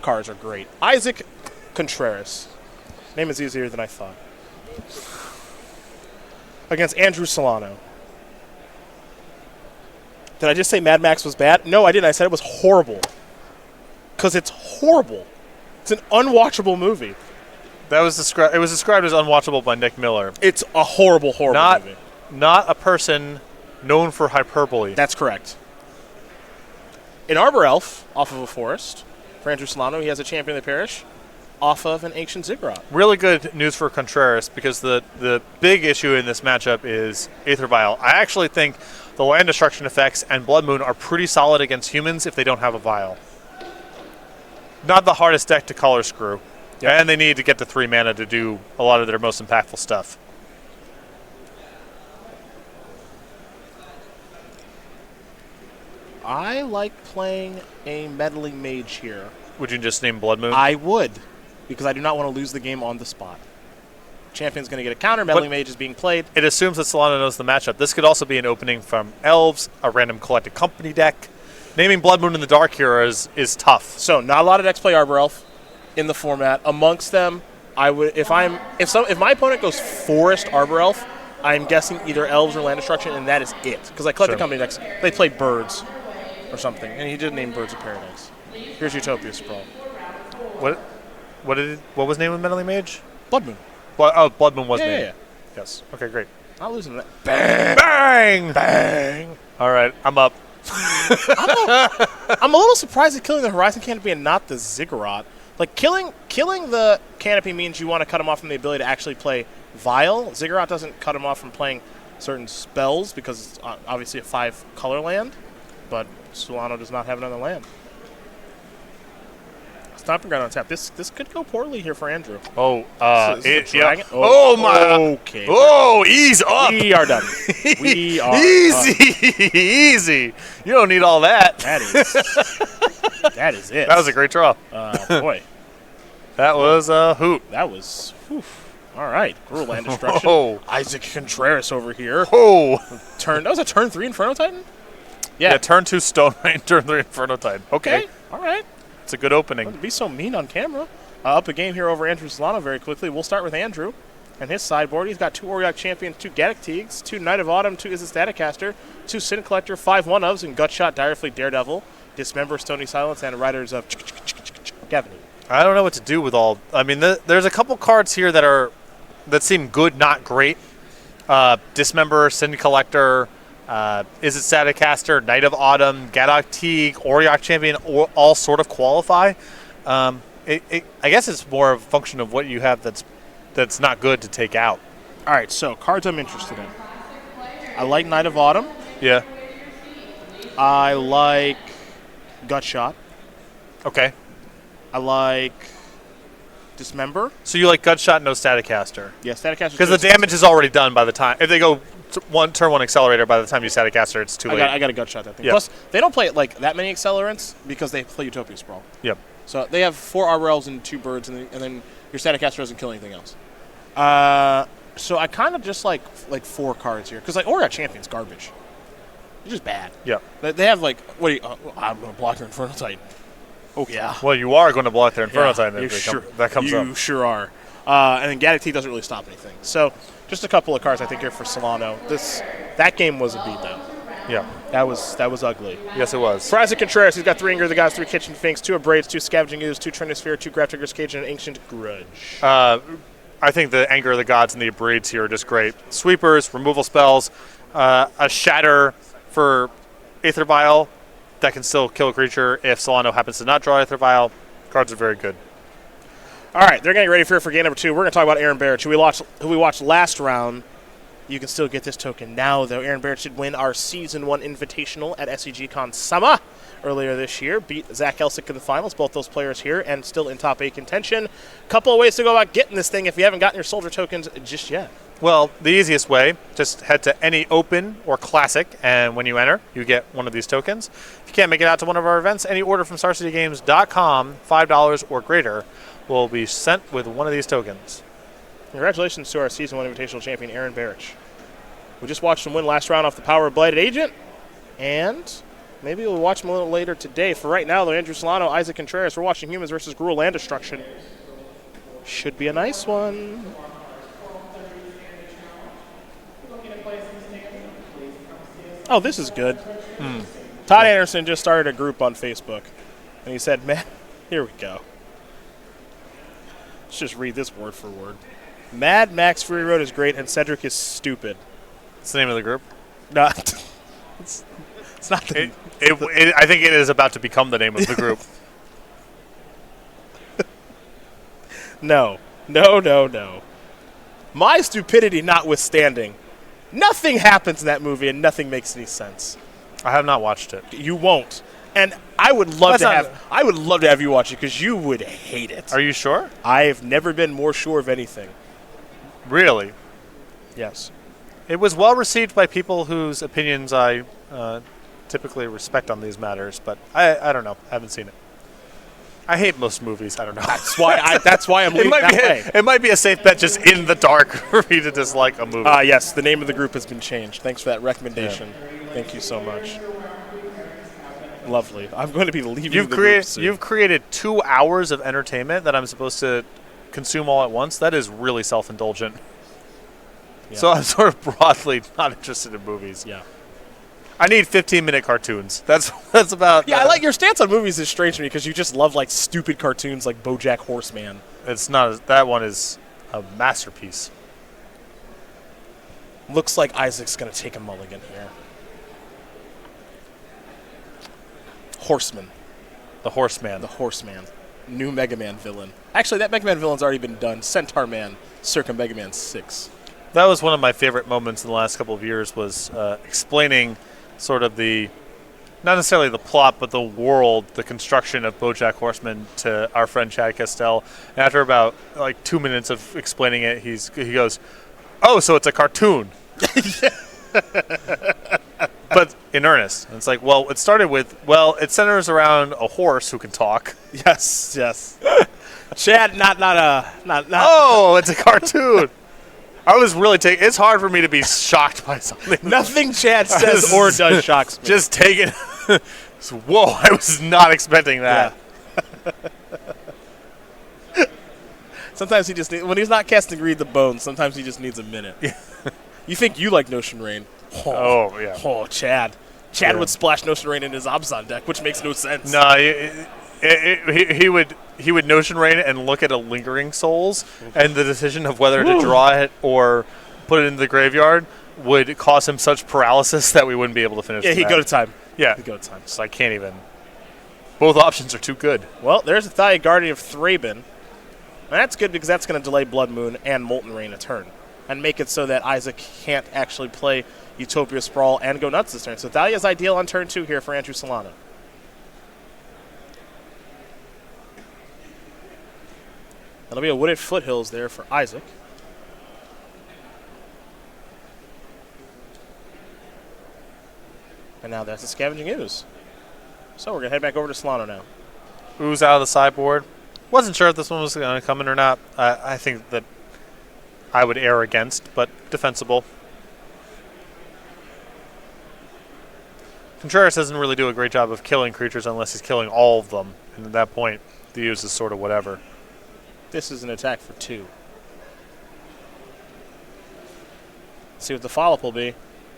cards are great. Issak Contreras. Name is easier than I thought. Against Andrew Sullano. Did I just say Mad Max was bad? No, I didn't. I said it was horrible. Because it's horrible. It's an unwatchable movie. That was described. It was described as unwatchable by Nick Miller. It's a horrible movie. Not a person known for hyperbole. That's correct. An Arbor Elf off of a forest. For Andrew Sullano, he has a champion of the parish off of an ancient ziggurat. Really good news for Contreras because the big issue in this matchup is Aether Vial. I actually think the land destruction effects and Blood Moon are pretty solid against humans if they don't have a Vial. Not the hardest deck to color screw. Yep. And they need to get to 3 mana to do a lot of their most impactful stuff. I like playing a meddling mage here. Would you just name Blood Moon? I would, because I do not want to lose the game on the spot. Champion's going to get a counter. Meddling mage is being played. It assumes that Sullano knows the matchup. This could also be an opening from Elves, a random Collected Company deck. Naming Blood Moon in the dark here is tough. So not a lot of decks play Arbor Elf in the format. Amongst them, I would if my opponent goes Forest Arbor Elf, I'm guessing either Elves or Land Destruction, and that is it. Because I Collected Company decks, they play Birds or something, and he did name Birds of Paradise. Here's Utopia Sprawl. What was the name of Meddling Mage? Blood Moon. Blood Moon was named. Yeah. Yes. Okay, great. Not losing that. Bang! Bang! Bang! All right, I'm up. I'm a little surprised at killing the Horizon Canopy and not the Ziggurat. Like, killing the Canopy means you want to cut him off from the ability to actually play Vial. Ziggurat doesn't cut him off from playing certain spells because it's obviously a 5-color land, but Sullano does not have another land. Stomping Ground on tap. This could go poorly here for Andrew. Oh, dragon. Yeah. Oh my. Okay. Oh, ease up. We are done. We are easy. Easy. You don't need all that. That is it. That was a great draw. Boy. That was a hoot. That was. Whew. All right. Cruel Land Destruction. Oh. Issak Contreras over here. Oh. That was a turn 3 Inferno Titan? Yeah, turn 2 Stone Rain, turn 3 Inferno Titan. Okay. All right. It's a good opening. Don't be so mean on camera. Up a game here over Andrew Sullano very quickly. We'll start with Andrew and his sideboard. He's got 2 Auriok Champions, 2 Gaddock Teagues, 2 Knight of Autumn, 2 Izzet Staticaster, 2 Sin Collector, 5 1-ofs, and Gutshot, Direfleet, Daredevil, Dismember, Stony Silence, and Riders of Gavany. I don't know what to do with all. I mean, there's a couple cards here that seem good, not great. Dismember, Sin Collector, Izzet Staticaster, Knight of Autumn, Gaddock Teague, Auriok Champion, all sort of qualify. I guess it's more a function of what you have that's not good to take out. All right, so cards I'm interested in. I like Knight of Autumn. Yeah. I like Gutshot. Okay. I like Dismember. So you like Gutshot, no Staticaster? Yeah, Staticaster. Because the damage is already done by the time. If they go turn 1 Accelerator, by the time you Staticaster, it's too late. I got a Gutshot that thing. Yep. Plus, they don't play it like that many accelerants because they play Utopia Sprawl. Yep. So they have 4 Arbor Elves and 2 Birds, and then your Staticaster doesn't kill anything else. So I kind of just like 4 cards here because like Auriok Champion's garbage. It's just bad. Yep. They have like I'm going to block their Inferno Titan. Oh yeah. Well, you are going to block their Inferno Titan if that comes up. You sure are. And then Gaddock Teague doesn't really stop anything. So just a couple of cards I think here for Sullano. That game was a beatdown. Yeah. That was ugly. Yes, it was. For Issak Contreras, he's got 3 Anger of the Gods, 3 Kitchen Finks, 2 Abrades, 2 Scavenging Ooze, 2 Trinisphere, 2 Grafdigger's Cage, and an Ancient Grudge. I think the Anger of the Gods and the Abrades here are just great. Sweepers, removal spells, a Shatter for Aether Vial that can still kill a creature if Sullano happens to not draw Aether Vial. Cards are very good. All right, they're getting ready for game number 2. We're going to talk about Aaron Barrett, who we watched last round. You can still get this token now, though. Aaron Barrett should win our Season 1 Invitational at SCGCon Sama earlier this year. Beat Zach Elsick in the finals, both those players here, and still in top 8 contention. Couple of ways to go about getting this thing if you haven't gotten your Soldier tokens just yet. Well, the easiest way, just head to any Open or Classic, and when you enter, you get one of these tokens. If you can't make it out to one of our events, any order from StarCityGames.com, $5 or greater, will be sent with one of these tokens. Congratulations to our Season 1 Invitational champion, Aaron Barrett. We just watched him win last round off the Power of Blighted Agent, and Maybe we'll watch them a little later today. For right now, though, Andrew Sullano, Issak Contreras, we're watching Humans versus Gruul Land Destruction. Should be a nice one. Oh, this is good. Todd Anderson just started a group on Facebook, and he said, man, here we go. Let's just read this word for word. Mad Max Fury Road is great, and Cedric is stupid. What's the name of the group? No, it's not the... I think it is about to become the name of the group. No. My stupidity notwithstanding, nothing happens in that movie and nothing makes any sense. I have not watched it. You won't. And I would love to have you watch it because you would hate it. Are you sure? I've never been more sure of anything. Really? Yes. It was well received by people whose opinions I typically respect on these matters, but I don't know. I haven't seen it. I hate most movies. I don't know. That's why I'm leaning that way. It might be a safe bet just in the dark for me to dislike a movie. Yes, the name of the group has been changed. Thanks for that recommendation. Yeah. Thank you so much. Lovely. I'm going to be leaving the group soon. You've created 2 hours of entertainment that I'm supposed to consume all at once. That is really self-indulgent. Yeah. So I'm sort of broadly not interested in movies. Yeah. I need 15-minute cartoons. That's about. Yeah, I like your stance on movies is strange to me because you just love like stupid cartoons like BoJack Horseman. It's not. That one is a masterpiece. Looks like Isaac's going to take a mulligan here. Horseman. The Horseman. The Horseman. New Mega Man villain. Actually, that Mega Man villain's already been done. Centaur Man, circa Mega Man 6. That was one of my favorite moments in the last couple of years was explaining sort of not necessarily the plot, but the world, the construction of BoJack Horseman to our friend Chad Castell. And after about 2 minutes of explaining it, he goes, "Oh, so it's a cartoon." But in earnest. And it's like, well, it started with, it centers around a horse who can talk. Yes. Chad, not. Oh, it's a cartoon. I was really it's hard for me to be shocked by something. Nothing Chad says or does shocks me. Just take it. Whoa, I was not expecting that. Yeah. Sometimes he just when he's not casting Read the Bones, sometimes he just needs a minute. Yeah. You think you like Notion Rain. Oh, yeah. Oh, Chad. Chad would splash Notion Rain in his Abzan deck, which makes no sense. No, he would Notion Rain and look at a Lingering Souls, and the decision of whether to draw it or put it into the graveyard would cause him such paralysis that we wouldn't be able to finish. Yeah, he'd go to time. Yeah. He'd go to time. So I can't even. Both options are too good. Well, there's a Thalia Guardian of Thraben. And that's good because that's going to delay Blood Moon and Molten Rain a turn and make it so that Isaac can't actually play Utopia Sprawl and go nuts this turn. So Thalia's ideal on turn 2 here for Andrew Sullano. That'll be a Wooded Foothills there for Isaac. And now that's the Scavenging Ooze. So we're going to head back over to Sullano now. Ooze out of the sideboard. Wasn't sure if this one was going to come in or not. I think that I would err against, but defensible. Contreras doesn't really do a great job of killing creatures unless he's killing all of them. And at that point, the use is sort of whatever. This is an attack for 2. Let's see what the follow-up will be.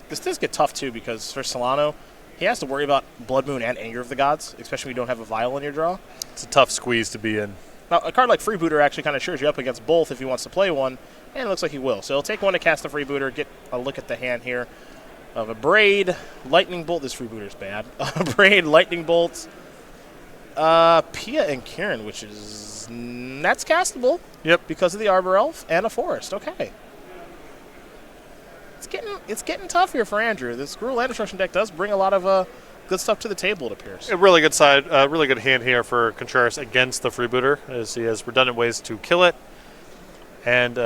This does get tough, too, because for Sullano, he has to worry about Blood Moon and Anger of the Gods, especially when you don't have a Vial in your draw. It's a tough squeeze to be in. Now, a card like Freebooter actually kind of shores you up against both if he wants to play one, and it looks like he will. So he'll take one to cast the Freebooter, get a look at the hand here of a Braid, Lightning Bolt. This Freebooter's bad. A Braid, Lightning Bolt, Pia and Kieran, which is... that's castable. Yep. Because of the Arbor Elf and a Forest. Okay. It's getting tough here for Andrew. This Gruul Land Destruction deck does bring a lot of good stuff to the table, it appears. A really good really good hand here for Contreras against the Freebooter, as he has redundant ways to kill it. And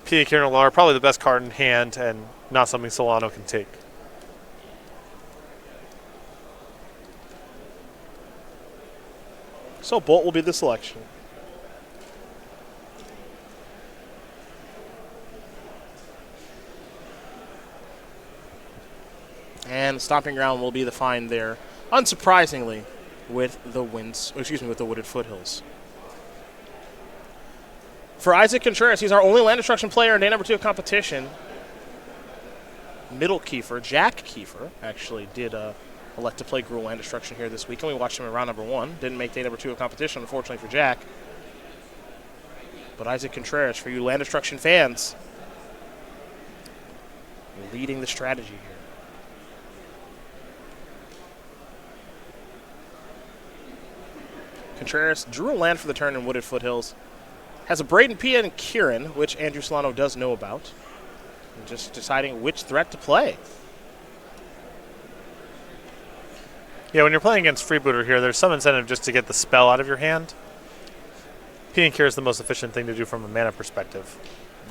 Pia Kieran Alar, probably the best card in hand, and not something Sullano can take. So Bolt will be the selection. And the Stomping Ground will be the find there unsurprisingly, with the Wooded Foothills. For Issak Contreras, he's our only land destruction player in day number 2 of competition. Middle Kiefer, Jack Kiefer, actually did elect to play Gruul land destruction here this week, and we watched him in round number 1. Didn't make day number 2 of competition, unfortunately for Jack. But Issak Contreras, for you land destruction fans, leading the strategy here. Contreras drew a land for the turn in Wooded Foothills. Has a Braden Pia and Kieran, which Andrew Sullano does know about. And just deciding which threat to play. Yeah, when you're playing against Freebooter here, there's some incentive just to get the spell out of your hand. Pia and Kieran is the most efficient thing to do from a mana perspective.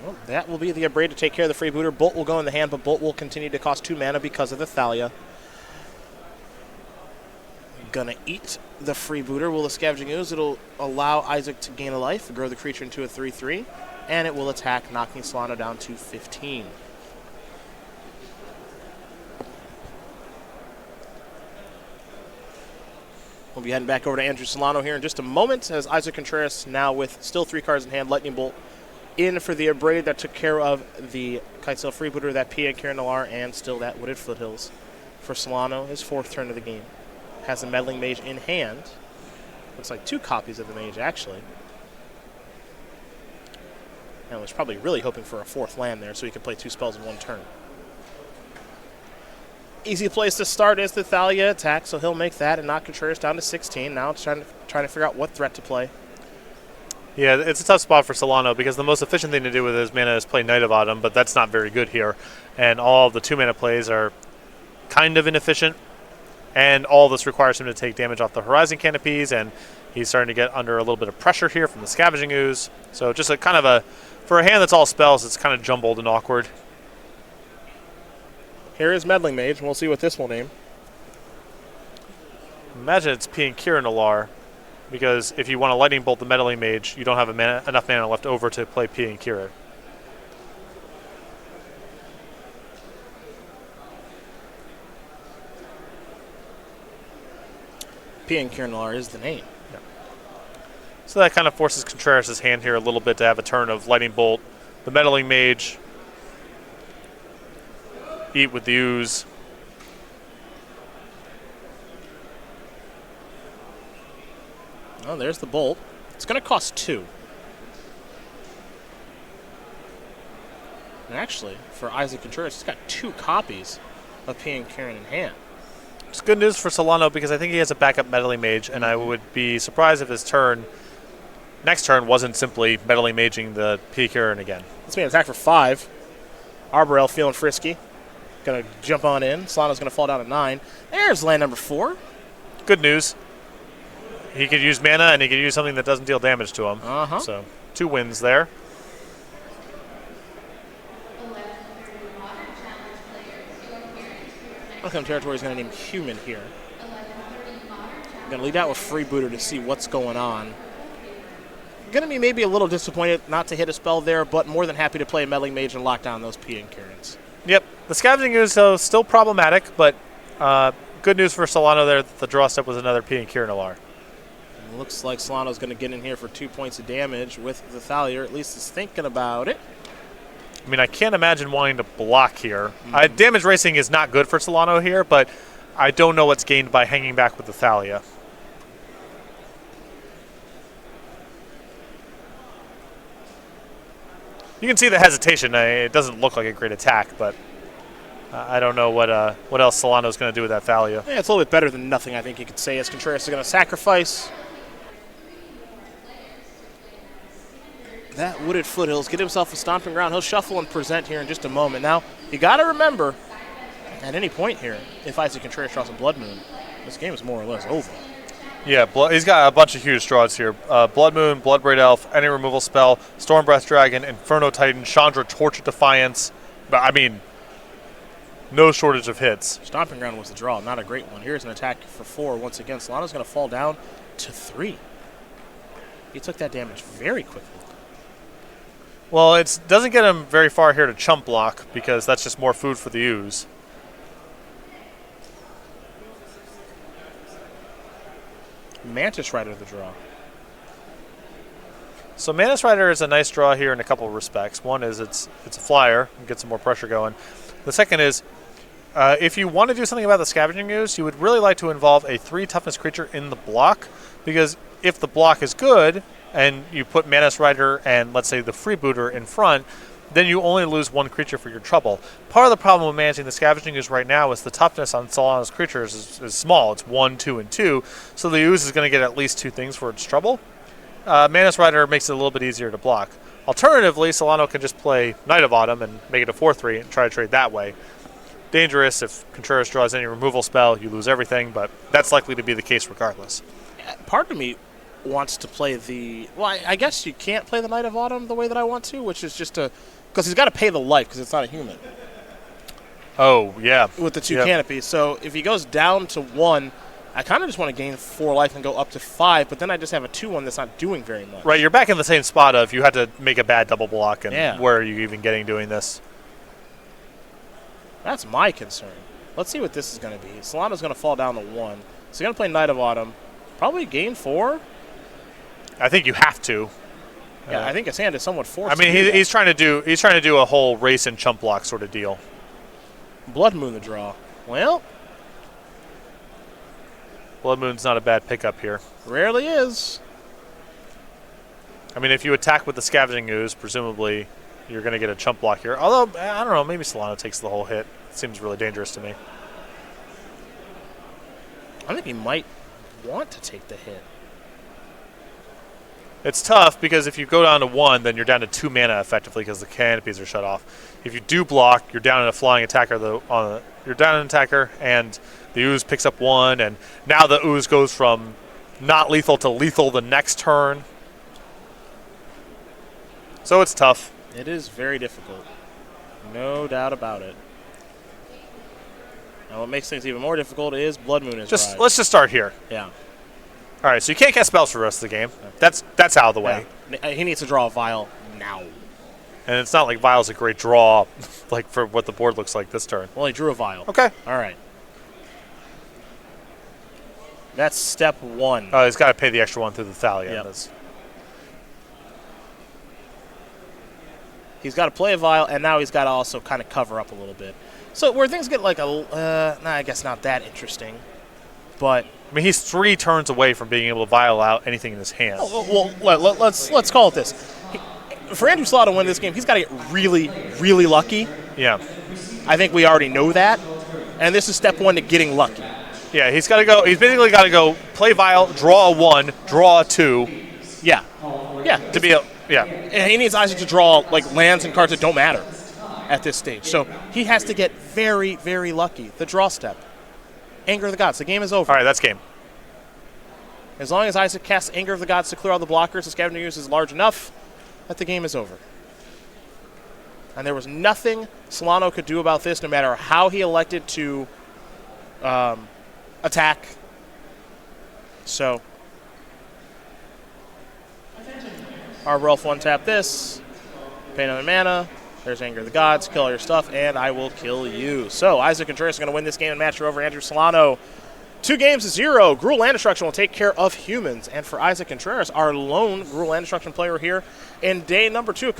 Well, that will be the Abrade to take care of the Freebooter. Bolt will go in the hand, but Bolt will continue to cost 2 mana because of the Thalia. Gonna eat the Freebooter. Will the Scavenging Ooze? It'll allow Isaac to gain a life, grow the creature into a 3/3, and it will attack, knocking Sullano down to 15. We'll be heading back over to Andrew Sullano here in just a moment, as Issak Contreras, now with still 3 cards in hand, Lightning Bolt in for the Abrade that took care of the Kitesail Freebooter, that Pia and Kieran Nalar, and still that Wooded Foothills. For Sullano, his 4th turn of the game. Has the Meddling Mage in hand. Looks like 2 copies of the Mage, actually. And was probably really hoping for a 4th land there so he could play 2 spells in 1 turn. Easy place to start is the Thalia attack, so he'll make that and knock Contreras down to 16. Now it's trying to figure out what threat to play. Yeah, it's a tough spot for Sullano because the most efficient thing to do with his mana is play Knight of Autumn, but that's not very good here. And all the 2-mana plays are kind of inefficient. And all this requires him to take damage off the Horizon Canopies, and he's starting to get under a little bit of pressure here from the Scavenging Ooze. So just for a hand that's all spells, it's kind of jumbled and awkward. Here is Meddling Mage, and we'll see what this will name. Imagine it's Pia and Kieran Nalar, because if you want to Lightning Bolt the Meddling Mage, you don't have enough mana left over to play Pia and Kieran. Pia and Kieran Nalar is the name. Yeah. So that kind of forces Contreras' hand here a little bit to have a turn of Lightning Bolt, the Meddling Mage, eat with the Ooze. Oh, there's the Bolt. It's going to cost 2. And actually, for Issak Contreras, he's got 2 copies of Pia and Kieran in hand. It's good news for Sullano because I think he has a backup Meddling Mage, and I would be surprised if his next turn wasn't simply Meddling Maging the Pia Kieran again. This man attack for 5. Arbor Elf feeling frisky. Gonna jump on in. Sullano's gonna fall down to 9. There's land number 4. Good news. He could use mana, and he could use something that doesn't deal damage to him. So 2 wins there. Welcome Territory is going to name Human here. Going to lead out with Freebooter to see what's going on. Going to be maybe a little disappointed not to hit a spell there, but more than happy to play a Meddling Mage and lock down those Pia and Kierans. Yep. The Scavenging Ooze is still problematic, but good news for Sullano there. The draw step was another Pia and Kieran Nalar. Looks like Solano's going to get in here for 2 points of damage with the Thalia, or at least is thinking about it. I mean, I can't imagine wanting to block here. Damage racing is not good for Sullano here, but I don't know what's gained by hanging back with the Thalia. You can see the hesitation. It doesn't look like a great attack, but I don't know what else Solano's going to do with that Thalia. Yeah, it's a little bit better than nothing, I think you could say, as Contreras is going to sacrifice that Wooded Foothills, get himself a stomping ground. He'll shuffle and present here in just a moment. Now, you got to remember, at any point here, if Issak Contreras draws a Blood Moon, this game is more or less over. Yeah, he's got a bunch of huge draws here. Blood Moon, Bloodbraid Elf, any removal spell, Storm Breath Dragon, Inferno Titan, Chandra, Torch of Defiance. But I mean, no shortage of hits. Stomping Ground was the draw, not a great one. Here's an attack for 4 once again. Solano's going to fall down to 3. He took that damage very quickly. Well, it doesn't get him very far here to chump block because that's just more food for the Ooze. Mantis Rider the draw. So Mantis Rider is a nice draw here in a couple of respects. One is it's a flyer and get some more pressure going. The second is if you want to do something about the Scavenging Ooze, you would really like to involve a 3 toughness creature in the block, because if the block is good and you put Mantis Rider and, let's say, the Freebooter in front, then you only lose 1 creature for your trouble. Part of the problem with managing the Scavenging Ooze right now is the toughness on Sullano's creatures is small. It's 1, 2, and 2, so the Ooze is going to get at least 2 things for its trouble. Mantis Rider makes it a little bit easier to block. Alternatively, Sullano can just play Knight of Autumn and make it a 4/3 and try to trade that way. Dangerous. If Contreras draws any removal spell, you lose everything, but that's likely to be the case regardless. Part of me wants to play the... Well, I guess you can't play the Knight of Autumn the way that I want to, which is just a... Because he's got to pay the life because it's not a human. Oh, yeah. With the 2 canopies. So if he goes down to 1, I kind of just want to gain 4 life and go up to 5, but then I just have a 2/1 that's not doing very much. Right, you're back in the same spot of you had to make a bad double block, and where are you even getting doing this? That's my concern. Let's see what this is going to be. Sullano's going to fall down to 1. So he's going to play Knight of Autumn. Probably gain 4. I think you have to. Yeah, I think his hand is somewhat forced. I mean, he's trying to do a whole race and chump block sort of deal. Blood Moon the draw. Well, Blood Moon's not a bad pickup here. Rarely is. I mean, if you attack with the Scavenging Ooze, presumably you're going to get a chump block here. Although, I don't know, maybe Sullano takes the whole hit. It seems really dangerous to me. I think he might want to take the hit. It's tough because if you go down to 1, then you're down to 2 mana effectively because the canopies are shut off. If you do block, you're down in a flying attacker. You're down an attacker, and the Ooze picks up 1, and now the Ooze goes from not lethal to lethal the next turn. So it's tough. It is very difficult. No doubt about it. Now what makes things even more difficult is Blood Moon is arrived. Let's just start here. Yeah. All right, so you can't cast spells for the rest of the game. That's out of the way. Yeah. He needs to draw a Vial now. And it's not like Vial's a great draw, like for what the board looks like this turn. Well, he drew a Vial. Okay. All right. That's step 1. Oh, he's got to pay the extra 1 through the Thalia. Yep. He's got to play a Vial, and now he's got to also kind of cover up a little bit. So where things get like I guess not that interesting, but I mean, he's 3 turns away from being able to Vial out anything in his hand. Well, let's call it this. For Andrew Sullano to win this game, he's got to get really, really lucky. Yeah. I think we already know that, and this is step 1 to getting lucky. Yeah, he's got to go. He's basically got to go play Vial, draw a 1, draw a 2. Yeah. Yeah. To be a And he needs Isaac to draw like lands and cards that don't matter at this stage. So he has to get very, very lucky. The draw step. Anger of the Gods. The game is over. All right, that's game. As long as Isaac casts Anger of the Gods to clear all the blockers, the Scavenging Ooze is large enough that the game is over. And there was nothing Sullano could do about this, no matter how he elected to attack. So, Arbor Elf 1-tap this, pay another mana, there's Anger of the Gods, kill all your stuff, and I will kill you. So, Issak Contreras is going to win this game and match over Andrew Sullano. 2-0. Gruul Land Destruction will take care of humans. And for Issak Contreras, our lone Gruul Land Destruction player here in day number 2.